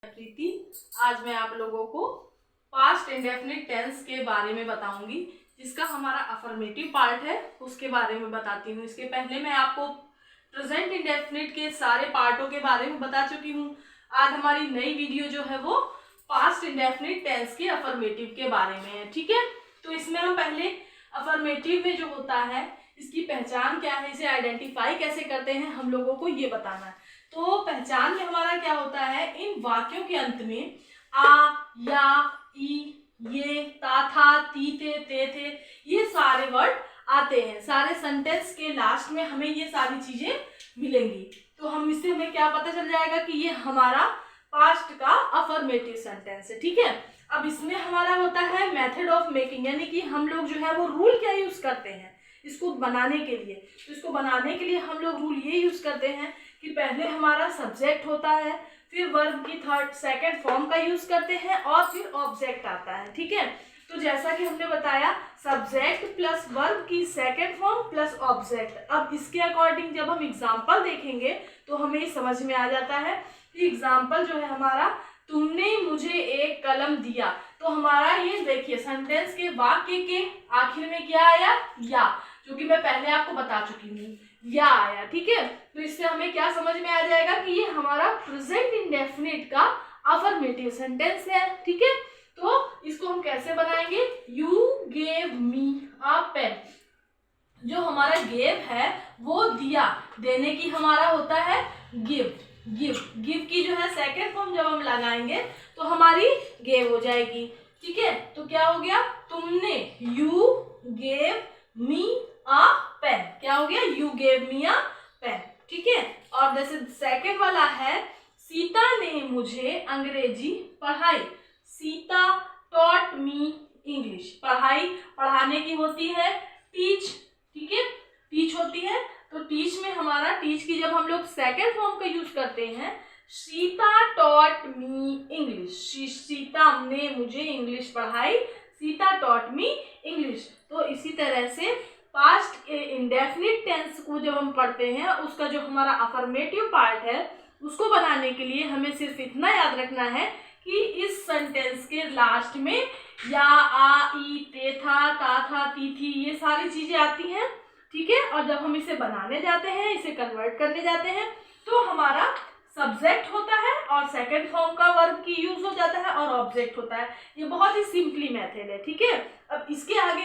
प्रीति, आज मैं आप लोगों को पास्ट इंडेफिनिट टेंस के बारे में बताऊंगी, जिसका हमारा अफर्मेटिव पार्ट है उसके बारे में बताती हूँ। इसके पहले मैं आपको प्रेजेंट इंडेफिनिट के सारे पार्टों के बारे में बता चुकी हूँ। आज हमारी नई वीडियो जो है वो पास्ट इंडेफिनिट टेंस के अफर्मेटिव के बारे में है। ठीक है, तो इसमें हम पहले अफर्मेटिव में जो होता है इसकी पहचान क्या है, इसे आइडेंटिफाई कैसे करते हैं, हम लोगों को ये बताना है। तो पहचान में हमारा क्या होता है, इन वाक्यों के अंत में आ, या, ई, ये, ता, था, ती, ते थे, ये सारे वर्ड आते हैं। सारे सेंटेंस के लास्ट में हमें ये सारी चीजें मिलेंगी। तो हम इससे हमें क्या पता चल जाएगा कि ये हमारा पास्ट का अफर्मेटिव सेंटेंस है। ठीक है, अब इसमें हमारा होता है मेथड ऑफ मेकिंग, यानी कि हम लोग जो है वो रूल क्या यूज करते हैं इसको बनाने के लिए। तो इसको बनाने के लिए हम लोग रूल ये यूज करते हैं कि पहले हमारा सब्जेक्ट होता है, फिर वर्ब की सेकंड फॉर्म का यूज करते हैं और फिर ऑब्जेक्ट आता है। ठीक है, तो जैसा कि हमने बताया सब्जेक्ट प्लस वर्ब की सेकंड फॉर्म प्लस ऑब्जेक्ट। अब इसके अकॉर्डिंग जब हम एग्जाम्पल देखेंगे तो हमें समझ में आ जाता है कि एग्जाम्पल जो है हमारा, तुमने मुझे एक कलम दिया। तो हमारा ये देखिए सेंटेंस के वाक्य के आखिर में क्या आया, या, जो कि मैं पहले आपको बता चुकी हूँ, या आया। ठीक है, तो इससे हमें क्या समझ में आ जाएगा कि ये हमारा प्रेजेंट इंडेफिनिट का अफर्मेटिव सेंटेंस है। ठीक है, तो इसको हम कैसे बनाएंगे, you gave me a pen. जो हमारा गेव है वो दिया, देने की हमारा होता है गिव। गिव की जो है सेकंड फॉर्म जब हम लगाएंगे तो हमारी गेव हो जाएगी। ठीक है, तो क्या हो गया, तुमने, you gave me a pen, क्या हो गया, you gave me a pen. ठीक है, और जैसे सेकंड वाला है, सीता ने मुझे अंग्रेजी पढ़ाई। Sita taught me English. पढ़ाई पढ़ाने की होती है टीच। ठीक है, टीच होती है, तो टीच में हमारा, टीच की जब हम लोग सेकंड फॉर्म का यूज करते हैं, Sita taught me English. Sita ने मुझे इंग्लिश पढ़ाई, सीता टॉट मी इंग्लिश। तो इसी तरह से पास्ट इंडेफिनिट टेंस को जब हम पढ़ते हैं, उसका जो हमारा अफर्मेटिव पार्ट है उसको बनाने के लिए हमें सिर्फ इतना याद रखना है कि इस सेंटेंस के लास्ट में या, आ, ई, ते, था, ता, था, ती, थी, ये सारी चीजें आती हैं। ठीक है, और जब हम इसे बनाने जाते हैं, इसे कन्वर्ट करने जाते हैं, तो हमारा सब्जेक्ट होता है और सेकंड फॉर्म का वर्ब की यूज हो जाता है और ऑब्जेक्ट होता है। ये बहुत ही सिंपली मेथड है। ठीक है, अब इसके आगे